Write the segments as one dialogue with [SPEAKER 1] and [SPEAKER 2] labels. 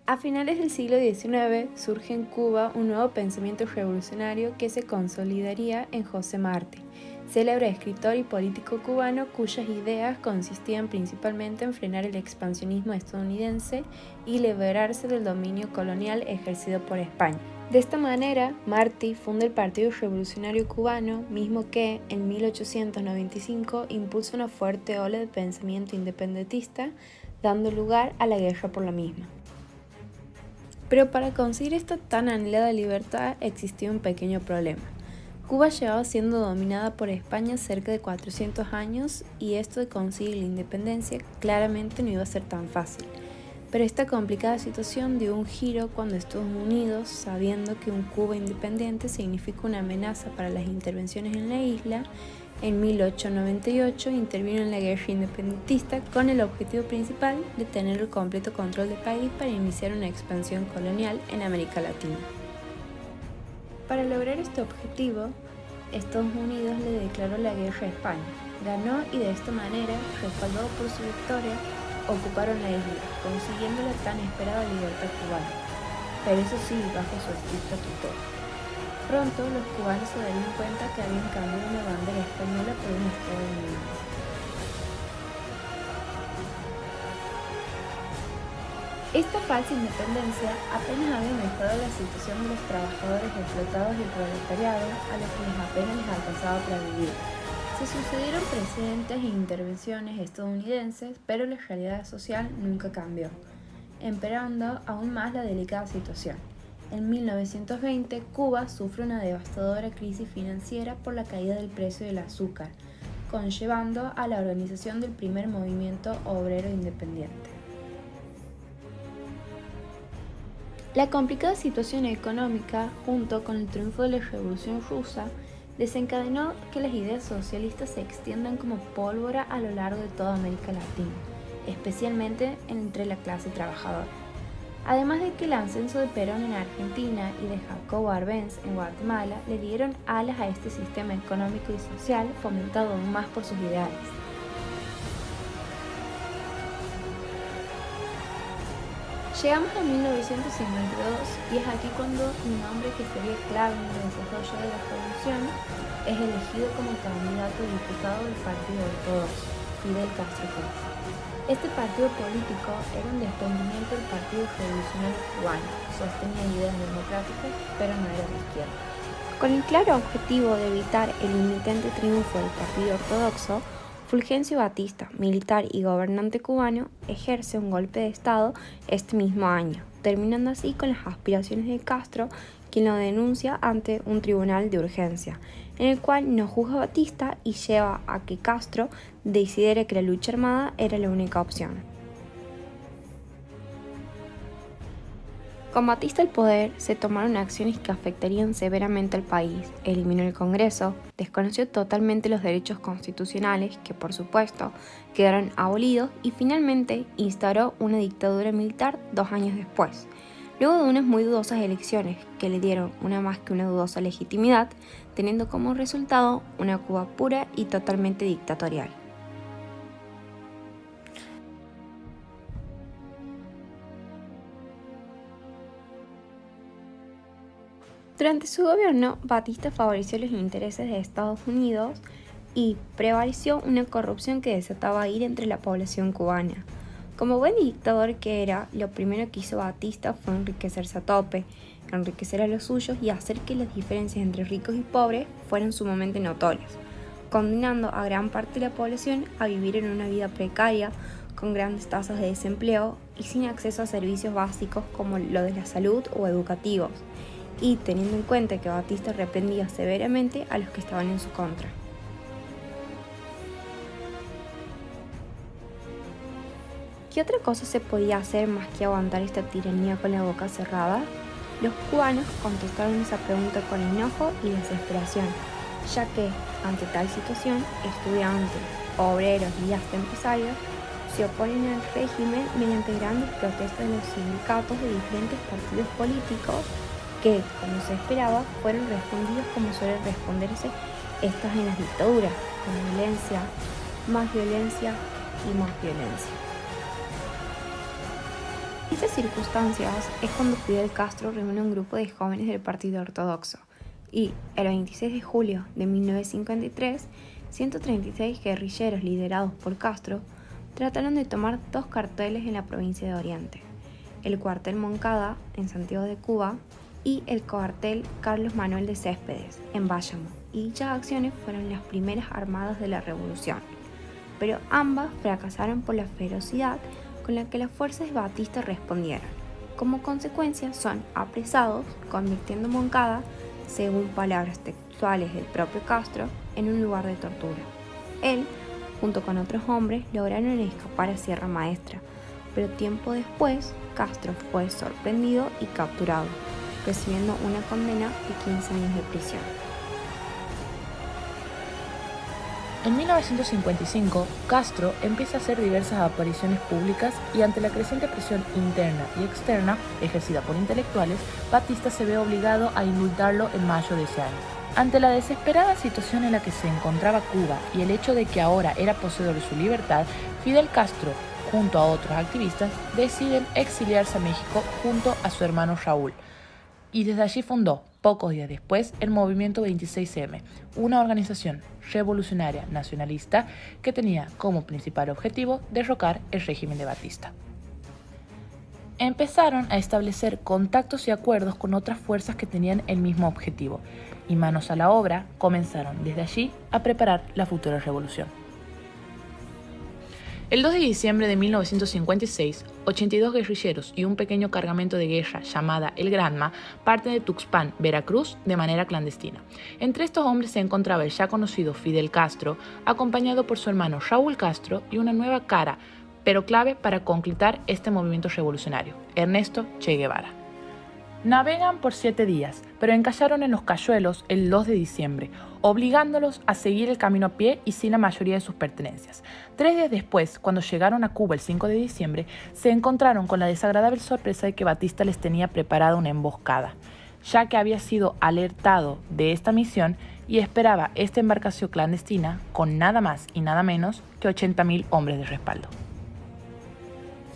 [SPEAKER 1] A finales del siglo XIX surge en Cuba un nuevo pensamiento revolucionario que se consolidaría en José Martí, célebre escritor y político cubano cuyas ideas consistían principalmente en frenar el expansionismo estadounidense y liberarse del dominio colonial ejercido por España. De esta manera, Martí funda el Partido Revolucionario Cubano, mismo que, en 1895, impulsa una fuerte ola de pensamiento independentista, dando lugar a la guerra por la misma. Pero para conseguir esta tan anhelada libertad existía un pequeño problema. Cuba llevaba siendo dominada por España cerca de 400 años y esto de conseguir la independencia claramente no iba a ser tan fácil. Pero esta complicada situación dio un giro cuando Estados Unidos, sabiendo que un Cuba independiente significa una amenaza para las intervenciones en la isla, en 1898 intervino en la guerra independentista con el objetivo principal de tener el completo control del país para iniciar una expansión colonial en América Latina. Para lograr este objetivo, Estados Unidos le declaró la guerra a España, ganó y de esta manera, respaldado por su victoria, ocuparon la isla, consiguiendo la tan esperada libertad cubana, pero eso sí, bajo su estricta tutela. Pronto los cubanos se darían cuenta que habían cambiado una bandera española por un estadounidense. Esta falsa independencia apenas había mejorado la situación de los trabajadores explotados y el proletariado, a los que apenas les alcanzaba para vivir. Se sucedieron precedentes e intervenciones estadounidenses, pero la realidad social nunca cambió, empeorando aún más la delicada situación. En 1920, Cuba sufre una devastadora crisis financiera por la caída del precio del azúcar, conllevando a la organización del primer movimiento obrero independiente. La complicada situación económica, junto con el triunfo de la Revolución Rusa, desencadenó que las ideas socialistas se extiendan como pólvora a lo largo de toda América Latina, especialmente entre la clase trabajadora. Además de que el ascenso de Perón en Argentina y de Jacobo Arbenz en Guatemala le dieron alas a este sistema económico y social fomentado aún más por sus ideales. Llegamos a 1952 y es aquí cuando un hombre que sería clave en el desarrollo de la revolución es elegido como candidato a diputado del Partido Ortodoxo, Fidel Castro Paz. Este partido político era un desprendimiento del Partido Revolucionario Cubano, sostenía ideas democráticas, pero no era de izquierda. Con el claro objetivo de evitar el inminente triunfo del Partido Ortodoxo, Fulgencio Batista, militar y gobernante cubano, ejerce un golpe de Estado este mismo año, terminando así con las aspiraciones de Castro, quien lo denuncia ante un tribunal de urgencia, en el cual no juzga a Batista y lleva a que Castro decidiera que la lucha armada era la única opción. Con Batista al poder, se tomaron acciones que afectarían severamente al país. Eliminó el Congreso, desconoció totalmente los derechos constitucionales, que por supuesto quedaron abolidos, y finalmente instauró una dictadura militar 2 años después, luego de unas muy dudosas elecciones que le dieron una más que una dudosa legitimidad, teniendo como resultado una Cuba pura y totalmente dictatorial. Durante su gobierno, Batista favoreció los intereses de Estados Unidos y prevaleció una corrupción que desataba ira entre la población cubana. Como buen dictador que era, lo primero que hizo Batista fue enriquecerse a tope, enriquecer a los suyos y hacer que las diferencias entre ricos y pobres fueran sumamente notorias, condenando a gran parte de la población a vivir en una vida precaria, con grandes tasas de desempleo y sin acceso a servicios básicos como lo de la salud o educativos, y teniendo en cuenta que Batista reprendía severamente a los que estaban en su contra. ¿Qué otra cosa se podía hacer más que aguantar esta tiranía con la boca cerrada? Los cubanos contestaron esa pregunta con enojo y desesperación, ya que, ante tal situación, estudiantes, obreros y hasta empresarios se oponen al régimen mediante grandes protestas de los sindicatos de diferentes partidos políticos que, como se esperaba, fueron respondidos como suelen responderse estas en las dictaduras, con violencia y más violencia. estas circunstancias es cuando Fidel Castro reúne un grupo de jóvenes del Partido Ortodoxo y, el 26 de julio de 1953, 136 guerrilleros liderados por Castro trataron de tomar dos cuarteles en la provincia de Oriente, el cuartel Moncada en Santiago de Cuba y el cuartel Carlos Manuel de Céspedes en Bayamo, y dichas acciones fueron las primeras armadas de la revolución, pero ambas fracasaron por la ferocidad con la que las fuerzas de Batista respondieron. Como consecuencia son apresados, convirtiendo Moncada, según palabras textuales del propio Castro, en un lugar de tortura. Él, junto con otros hombres, lograron escapar a Sierra Maestra, pero tiempo después Castro fue sorprendido y capturado, recibiendo una condena de 15 años de prisión.
[SPEAKER 2] En 1955, Castro empieza a hacer diversas apariciones públicas y ante la creciente presión interna y externa ejercida por intelectuales, Batista se ve obligado a indultarlo en mayo de ese año. Ante la desesperada situación en la que se encontraba Cuba y el hecho de que ahora era poseedor de su libertad, Fidel Castro, junto a otros activistas, deciden exiliarse a México junto a su hermano Raúl. Y desde allí fundó, pocos días después, el Movimiento 26M, una organización revolucionaria nacionalista que tenía como principal objetivo derrocar el régimen de Batista. Empezaron a establecer contactos y acuerdos con otras fuerzas que tenían el mismo objetivo, y manos a la obra, comenzaron desde allí a preparar la futura revolución. El 2 de diciembre de 1956, 82 guerrilleros y un pequeño cargamento de guerra llamada El Granma parten de Tuxpan, Veracruz, de manera clandestina. Entre estos hombres se encontraba el ya conocido Fidel Castro, acompañado por su hermano Raúl Castro y una nueva cara, pero clave para concretar este movimiento revolucionario, Ernesto Che Guevara. Navegan por 7 días, pero encallaron en los Cayuelos el 2 de diciembre, obligándolos a seguir el camino a pie y sin la mayoría de sus pertenencias. 3 días después, cuando llegaron a Cuba el 5 de diciembre, se encontraron con la desagradable sorpresa de que Batista les tenía preparada una emboscada, ya que había sido alertado de esta misión y esperaba esta embarcación clandestina con nada más y nada menos que 80.000 hombres de respaldo.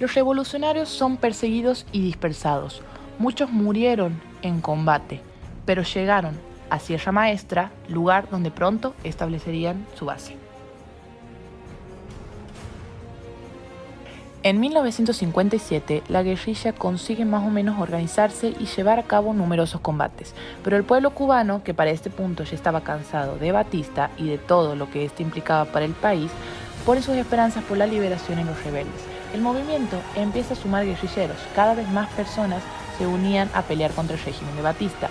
[SPEAKER 2] Los revolucionarios son perseguidos y dispersados. Muchos murieron en combate, pero llegaron a Sierra Maestra, lugar donde pronto establecerían su base. En 1957, la guerrilla consigue más o menos organizarse y llevar a cabo numerosos combates, pero el pueblo cubano, que para este punto ya estaba cansado de Batista y de todo lo que esto implicaba para el país, pone sus esperanzas por la liberación en los rebeldes. El movimiento empieza a sumar guerrilleros, cada vez más personas se unían a pelear contra el régimen de Batista.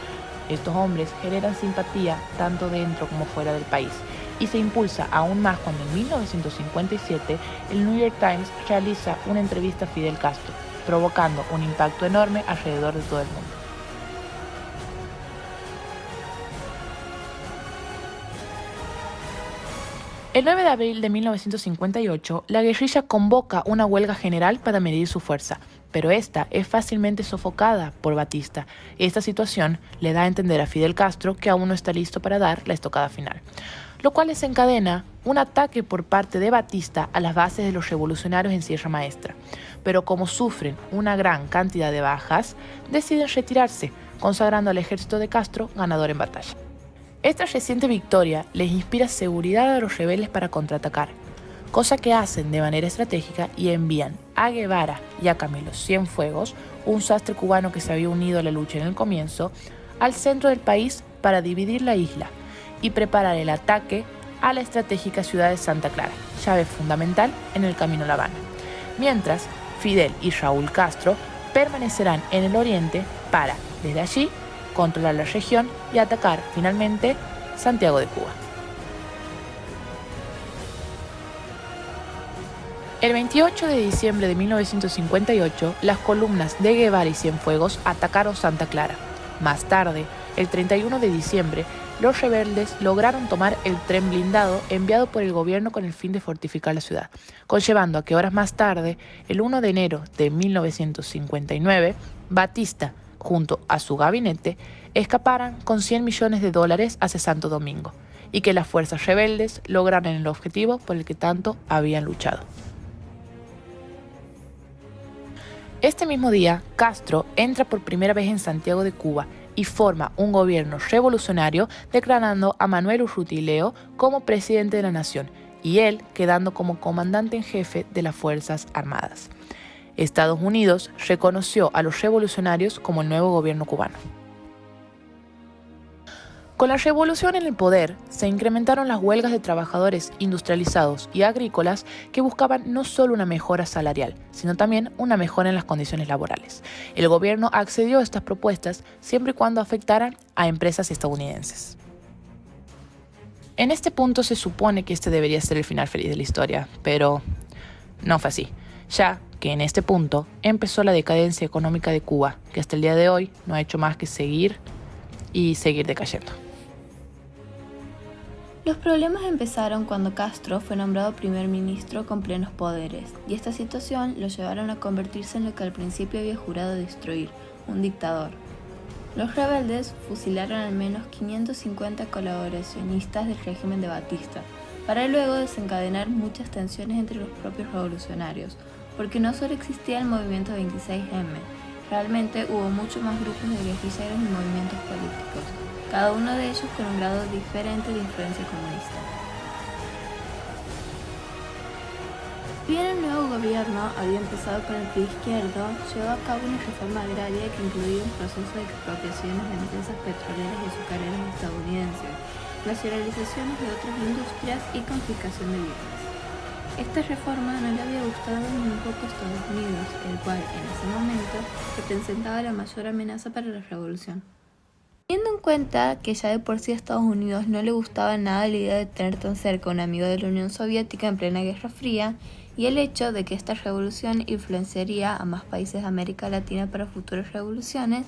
[SPEAKER 2] Estos hombres generan simpatía tanto dentro como fuera del país y se impulsa aún más cuando en 1957 el New York Times realiza una entrevista a Fidel Castro, provocando un impacto enorme alrededor de todo el mundo. El 9 de abril de 1958, la guerrilla convoca una huelga general para medir su fuerza, pero esta es fácilmente sofocada por Batista. Esta situación le da a entender a Fidel Castro que aún no está listo para dar la estocada final, lo cual desencadena un ataque por parte de Batista a las bases de los revolucionarios en Sierra Maestra. Pero como sufren una gran cantidad de bajas, deciden retirarse, consagrando al ejército de Castro ganador en batalla. Esta reciente victoria les inspira seguridad a los rebeldes para contraatacar, cosa que hacen de manera estratégica y envían a Guevara y a Camilo Cienfuegos, un sastre cubano que se había unido a la lucha en el comienzo, al centro del país para dividir la isla y preparar el ataque a la estratégica ciudad de Santa Clara, llave fundamental en el camino a La Habana. Mientras, Fidel y Raúl Castro permanecerán en el oriente para, desde allí, controlar la región y atacar finalmente Santiago de Cuba. El 28 de diciembre de 1958, las columnas de Guevara y Cienfuegos atacaron Santa Clara. Más tarde, el 31 de diciembre, los rebeldes lograron tomar el tren blindado enviado por el gobierno con el fin de fortificar la ciudad, conllevando a que horas más tarde, el 1 de enero de 1959, Batista, junto a su gabinete, escaparan con $100 millones hacia Santo Domingo y que las fuerzas rebeldes lograran el objetivo por el que tanto habían luchado. Este mismo día, Castro entra por primera vez en Santiago de Cuba y forma un gobierno revolucionario declarando a Manuel Urrutia y Leo como presidente de la nación y él quedando como comandante en jefe de las Fuerzas Armadas. Estados Unidos reconoció a los revolucionarios como el nuevo gobierno cubano. Con la revolución en el poder, se incrementaron las huelgas de trabajadores industrializados y agrícolas que buscaban no solo una mejora salarial, sino también una mejora en las condiciones laborales. El gobierno accedió a estas propuestas siempre y cuando afectaran a empresas estadounidenses. En este punto se supone que este debería ser el final feliz de la historia, pero no fue así, ya que en este punto empezó la decadencia económica de Cuba, que hasta el día de hoy no ha hecho más que seguir decayendo.
[SPEAKER 1] Los problemas empezaron cuando Castro fue nombrado primer ministro con plenos poderes, y esta situación lo llevaron a convertirse en lo que al principio había jurado destruir, un dictador. Los rebeldes fusilaron al menos 550 colaboracionistas del régimen de Batista, para luego desencadenar muchas tensiones entre los propios revolucionarios, porque no solo existía el movimiento 26M, realmente hubo muchos más grupos de guerrilleros y movimientos políticos, cada uno de ellos con un grado diferente de influencia comunista. Bien, el nuevo gobierno había empezado con el pie izquierdo, llevó a cabo una reforma agraria que incluía un proceso de expropiaciones de empresas petroleras y azucareras estadounidenses, nacionalizaciones de otras industrias y confiscación de bienes. Esta reforma no le había gustado ni un poco a Estados Unidos, el cual en ese momento representaba la mayor amenaza para la revolución. Teniendo en cuenta que ya de por sí a Estados Unidos no le gustaba nada la idea de tener tan cerca a un amigo de la Unión Soviética en plena Guerra Fría, y el hecho de que esta revolución influenciaría a más países de América Latina para futuras revoluciones,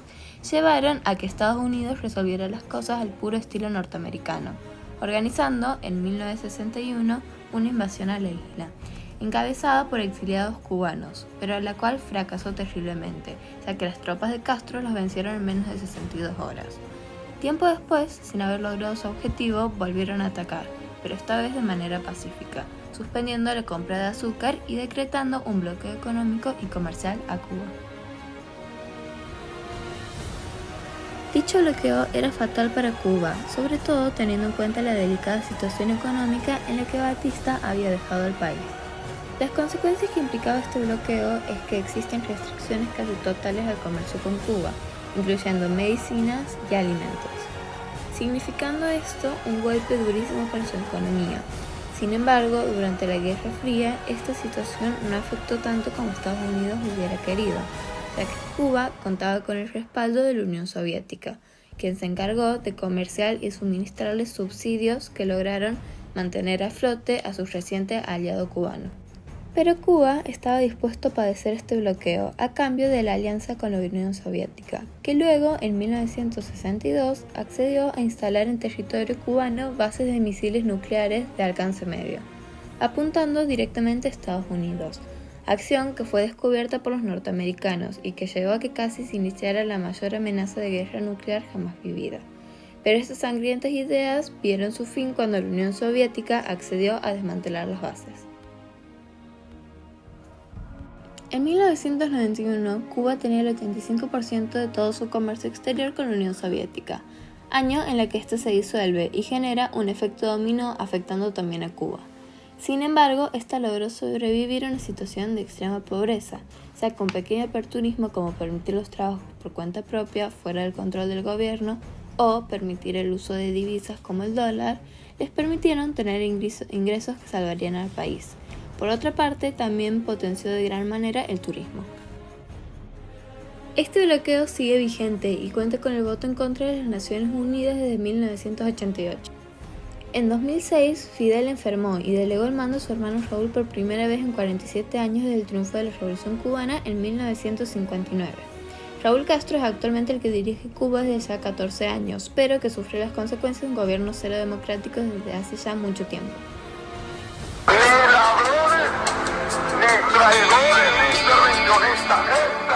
[SPEAKER 1] llevaron a que Estados Unidos resolviera las cosas al puro estilo norteamericano, organizando en 1961 una invasión a la isla, encabezada por exiliados cubanos, pero a la cual fracasó terriblemente, ya que las tropas de Castro los vencieron en menos de 62 horas. Tiempo después, sin haber logrado su objetivo, volvieron a atacar, pero esta vez de manera pacífica, suspendiendo la compra de azúcar y decretando un bloqueo económico y comercial a Cuba. Dicho bloqueo era fatal para Cuba, sobre todo teniendo en cuenta la delicada situación económica en la que Batista había dejado el país. Las consecuencias que implicaba este bloqueo es que existen restricciones casi totales al comercio con Cuba, incluyendo medicinas y alimentos, significando esto un golpe durísimo para su economía. Sin embargo, durante la Guerra Fría, esta situación no afectó tanto como Estados Unidos hubiera querido, ya que Cuba contaba con el respaldo de la Unión Soviética, quien se encargó de comerciar y suministrarles subsidios que lograron mantener a flote a su reciente aliado cubano. Pero Cuba estaba dispuesto a padecer este bloqueo a cambio de la alianza con la Unión Soviética, que luego, en 1962, accedió a instalar en territorio cubano bases de misiles nucleares de alcance medio, apuntando directamente a Estados Unidos, acción que fue descubierta por los norteamericanos y que llevó a que casi se iniciara la mayor amenaza de guerra nuclear jamás vivida. Pero estas sangrientas ideas vieron su fin cuando la Unión Soviética accedió a desmantelar las bases. En 1991, Cuba tenía el 85% de todo su comercio exterior con la Unión Soviética, año en el que éste se disuelve y genera un efecto dominó afectando también a Cuba. Sin embargo, esta logró sobrevivir a una situación de extrema pobreza, ya con pequeño aperturismo como permitir los trabajos por cuenta propia fuera del control del gobierno o permitir el uso de divisas como el dólar, les permitieron tener ingresos que salvarían al país. Por otra parte, también potenció de gran manera el turismo. Este bloqueo sigue vigente y cuenta con el voto en contra de las Naciones Unidas desde 1988. En 2006, Fidel enfermó y delegó el mando a su hermano Raúl por primera vez en 47 años desde el triunfo de la Revolución Cubana en 1959. Raúl Castro es actualmente el que dirige Cuba desde ya 14 años, pero que sufre las consecuencias de un gobierno cero democrático desde hace ya mucho tiempo.
[SPEAKER 3] Ni ladrones, ni traidores, ni intervencionistas.